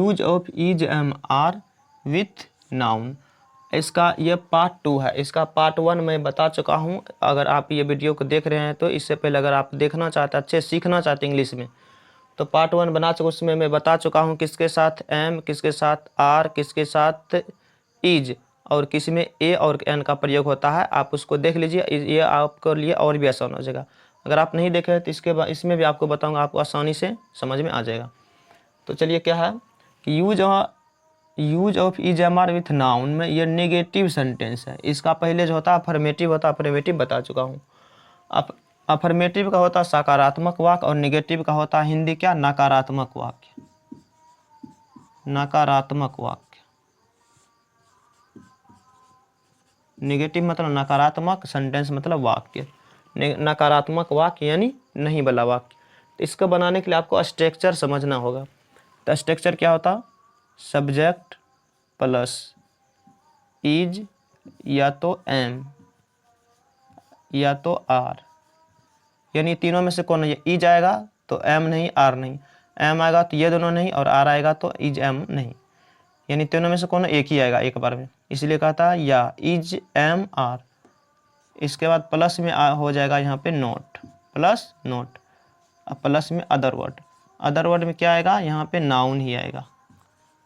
Use of is am are with noun. इसका ये part 2 है। इसका पार्ट 1 मैं बता चुका हूँ। अगर आप ये वीडियो को देख रहे हैं तो इससे पहले अगर आप देखना चाहते, अच्छे सीखना चाहते इंग्लिश में, तो पार्ट 1 बना चुका, उसमें मैं बता चुका हूँ किसके साथ एम, किसके साथ आर, किसके साथ इज और किस में ए और एन का प्रयोग होता है। आप उसको देख लीजिए, ये आपके लिए और भी आसान हो जाएगा। अगर आप नहीं देखे तो इसके बाद इसमें भी आपको बताऊँगा, आपको आसानी से समझ में आ जाएगा। तो चलिए क्या है कि use of is am are with noun में ये नेगेटिव सेंटेंस है। इसका पहले जो होता है अफर्मेटिव होता है, अफर्मेटिव बता चुका हूँ। अफर्मेटिव का होता है सकारात्मक वाक्य और नेगेटिव का होता है हिंदी क्या, नकारात्मक वाक्य। नकारात्मक वाक्य, नेगेटिव मतलब नकारात्मक, सेंटेंस मतलब वाक्य, नकारात्मक वाक्य यानी नहीं वाला वाक्य। तो इसको बनाने के लिए आपको स्ट्रक्चर समझना होगा। तो स्ट्रक्चर क्या होता, सब्जेक्ट प्लस इज या तो एम या तो आर, यानी तीनों में से कौन है, इज आएगा तो एम नहीं, आर नहीं, एम आएगा तो ये दोनों नहीं, और आर आएगा तो इज एम नहीं, यानी तीनों में से कौन एक ही आएगा एक बार में। इसलिए कहता है या इज एम आर। इसके बाद प्लस में हो जाएगा यहाँ पे नोट, प्लस नोट। अब प्लस में अदर वर्ड, अदर वर्ड में क्या आएगा, यहाँ पे नाउन ही आएगा,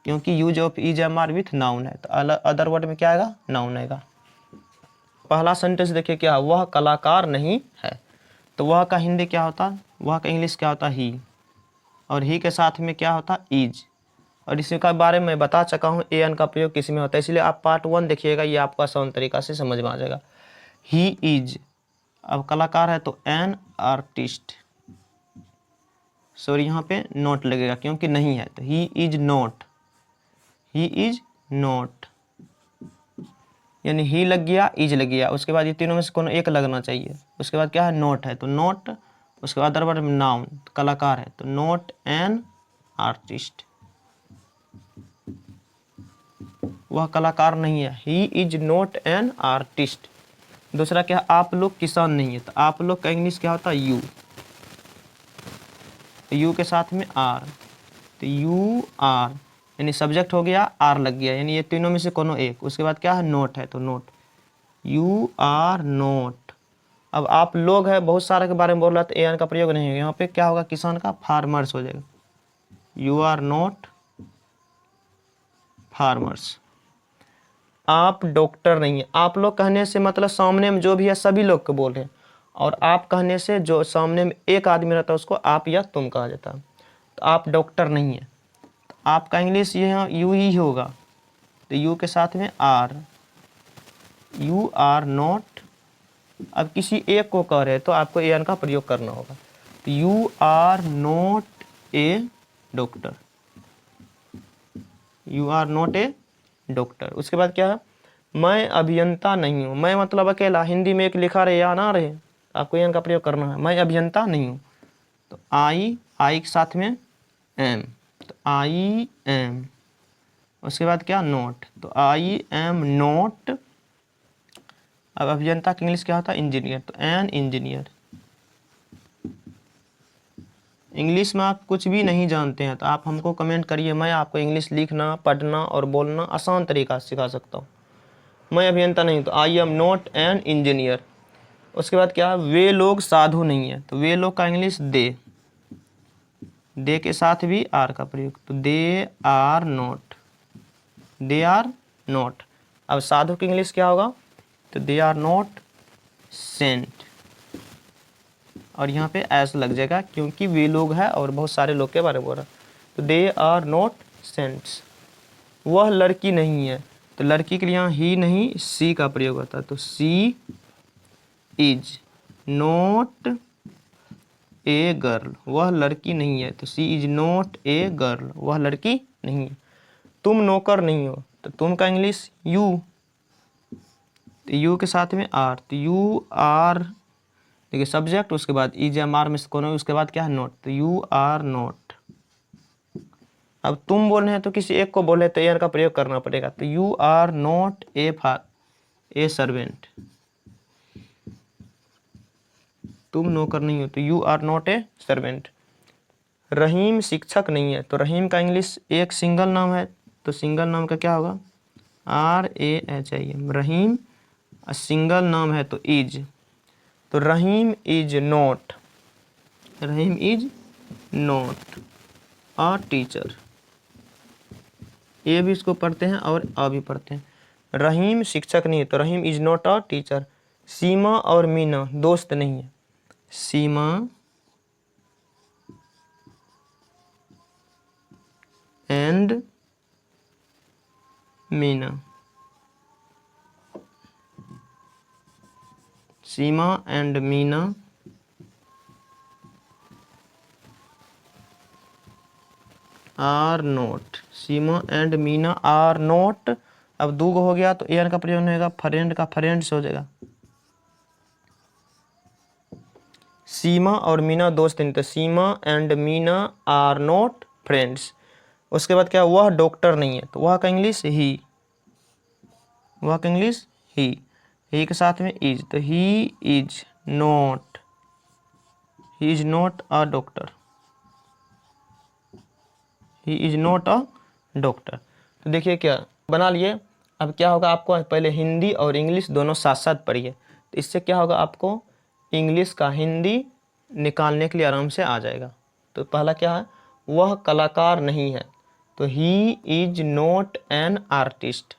क्योंकि use of is am are with noun है। तो अदर वर्ड में क्या आएगा, नाउन आएगा। पहला सेंटेंस देखिए क्या, वह कलाकार नहीं है। तो वह का हिंदी क्या होता, वह का इंग्लिश क्या होता, ही, और ही के साथ में क्या होता, इज। और इसी का बारे में बता चुका हूँ ए एन का प्रयोग किस में होता है, इसलिए आप पार्ट 1 देखिएगा, ये आपको आसान तरीका से समझ में आ जाएगा। ही इज, अब कलाकार है तो एन आर्टिस्ट, सॉरी यहाँ पे नोट लगेगा क्योंकि नहीं है, तो he is note, he is note, यानी ही लग गया, इज लग गया, उसके बाद ये तीनों में से कौन एक लगना चाहिए। उसके बाद क्या है, नोट है तो नोट, उसके बाद अदर वर्ड में नाउन, कलाकार है तो नोट एन आर्टिस्ट, वह कलाकार नहीं है, he is note an artist. दूसरा क्या है, आप लोग किसान नहीं है, तो आप लोग का इंग्लिश क्या होता है, यू, यू के साथ में आर, तो यू आर, यानी सब्जेक्ट हो गया, आर लग गया, यानी ये तीनों में से कोनो एक। उसके बाद क्या है, नोट है तो नोट, यू आर नोट। अब आप लोग है बहुत सारे के बारे में बोल रहा है तो ए एन का प्रयोग नहीं होगा, यहाँ पे क्या होगा, किसान का फार्मर्स हो जाएगा, यू आर नोट फार्मर्स। आप डॉक्टर नहीं है, आप लोग कहने से मतलब सामने में जो भी है सभी लोग को बोल रहे हैं, और आप कहने से जो सामने में एक आदमी रहता है उसको आप या तुम कहा जाता है। तो आप डॉक्टर नहीं है, तो आपका इंग्लिश ये यू ही होगा, तो यू के साथ में आर, यू आर नॉट। अब किसी एक को कह रहे हैं तो आपको ए एन का प्रयोग करना होगा, तो you are not a doctor, you are not a doctor. उसके बाद क्या है, मैं अभियंता नहीं हूँ, मैं मतलब अकेला, हिंदी में एक लिखा रहे या ना रहे, आपको एन का प्रयोग करना है, मैं अभियंता नहीं हूँ, तो आई के साथ में एम, तो आई एम। उसके बाद क्या, नोट, तो आई एम नोट। अब अभियंता का इंग्लिश क्या होता है, इंजीनियर, तो एन इंजीनियर। इंग्लिश में आप कुछ भी नहीं जानते हैं तो आप हमको कमेंट करिए, मैं आपको इंग्लिश लिखना, पढ़ना और बोलना आसान तरीका से सिखा सकता हूँ। मैं अभियंता नहीं, तो आई एम नॉट एन इंजीनियर। उसके बाद क्या, वे लोग साधु नहीं है, तो वे लोग का इंग्लिश दे, दे के साथ भी आर का प्रयोग, तो they are not, they are not. अब साधु की इंग्लिश क्या होगा, तो दे आर नॉट सेंट, और यहाँ पे एस लग जाएगा क्योंकि वे लोग है और बहुत सारे लोग के बारे में बोल रहा, तो दे आर नॉट सेंट्स। वह लड़की नहीं है, तो लड़की के लिए यहाँ ही नहीं सी का प्रयोग होता है, तो सी इज नॉट ए गर्ल, वह लड़की नहीं है, तो सी इज नॉट ए गर्ल, वह लड़की नहीं है। तुम नौकर नहीं हो, तो तुम का इंग्लिश यू, तो यू के साथ में आर, तो यू आर, देखिए सब्जेक्ट, उसके बाद इज एम आर में से कौन है, उसके बाद क्या है, नोट, तो यू आर नोट। अब तुम बोल रहे हैं तो किसी एक को बोले तो एन का प्रयोग करना पड़ेगा, तो you are not a servant, तुम नौकर नहीं हो, तो you are not a servant. Rahim शिक्षक नहीं है, तो रहीम का इंग्लिश एक सिंगल नाम है, तो सिंगल नाम का क्या होगा? RAHIM। रहीम सिंगल नाम है तो इज, तो Rahim is not, Rahim is not a teacher. ये भी इसको पढ़ते हैं और अ भी पढ़ते हैं। रहीम शिक्षक नहीं है, तो Rahim is not a teacher. Seema और मीना दोस्त नहीं है, Seema and Meena, Seema and Meena are not, Seema and Meena are not. अब दो हो गया तो एन का प्रयोग होगा, फ्रेंड का फ्रेंड्स हो जाएगा। सीमा और मीना दोस्त नहीं, तो Seema and Meena are not friends. उसके बाद क्या, वह डॉक्टर नहीं है, तो वह का इंग्लिश ही, वह का इंग्लिश ही के साथ में इज, तो he is not, he is not a doctor, he is not a doctor. तो देखिए क्या बना लिए। अब क्या होगा, आपको पहले हिंदी और इंग्लिश दोनों साथ साथ पढ़िए, तो इससे क्या होगा, आपको इंग्लिश का हिंदी निकालने के लिए आराम से आ जाएगा। तो पहला क्या है, वह कलाकार नहीं है, तो he is not an artist.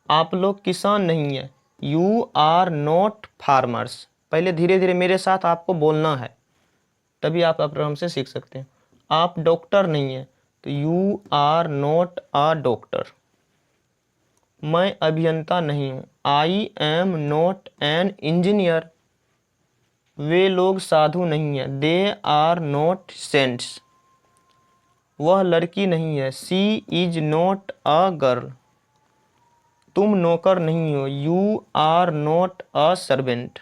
आप लोग किसान नहीं है, यू आर नॉट फार्मर्स। पहले धीरे धीरे मेरे साथ आपको बोलना है, तभी आप आराम से सीख सकते हैं। आप डॉक्टर नहीं है, तो you are not a doctor. मैं अभियंता नहीं हूँ, I am not an engineer. वे लोग साधु नहीं है, दे आर नॉट सेंट्स। वह लड़की नहीं है, she is not a girl. तुम नौकर नहीं हो, you are not a servant.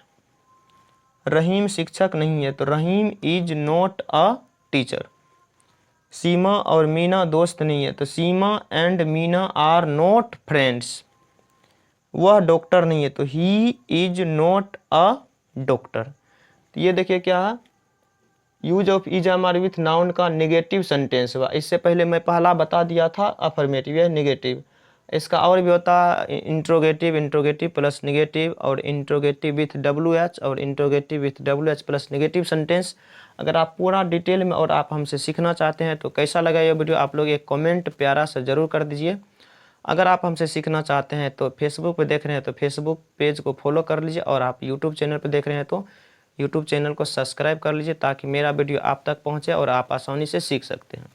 Rahim शिक्षक नहीं है, तो Rahim is not a teacher. Seema और मीना दोस्त नहीं है, तो Seema and Meena are not friends. वह डॉक्टर नहीं है, तो he is not a doctor. तो ये देखिए क्या है, यूज ऑफ इज हमारे विथ नाउन का नेगेटिव सेंटेंस हुआ। इससे पहले मैं पहला बता दिया था अफर्मेटिव या नेगेटिव। इसका और भी होता है इंट्रोगेटिव, इंट्रोगेटिव प्लस नेगेटिव, और इंट्रोगेटिव विथ WH, और interrogative with WH plus negative sentence. अगर आप पूरा डिटेल में और आप हमसे सीखना चाहते हैं तो कैसा लगा ये वीडियो, आप लोग एक कमेंट प्यारा सा ज़रूर कर दीजिए। अगर आप हमसे सीखना चाहते हैं तो फेसबुक पे देख रहे हैं तो फेसबुक पेज को फॉलो कर लीजिए, और आप यूट्यूब चैनल पे देख रहे हैं तो यूट्यूब चैनल को सब्सक्राइब कर लीजिए, ताकि मेरा वीडियो आप तक पहुंचे और आप आसानी से सीख सकते हैं।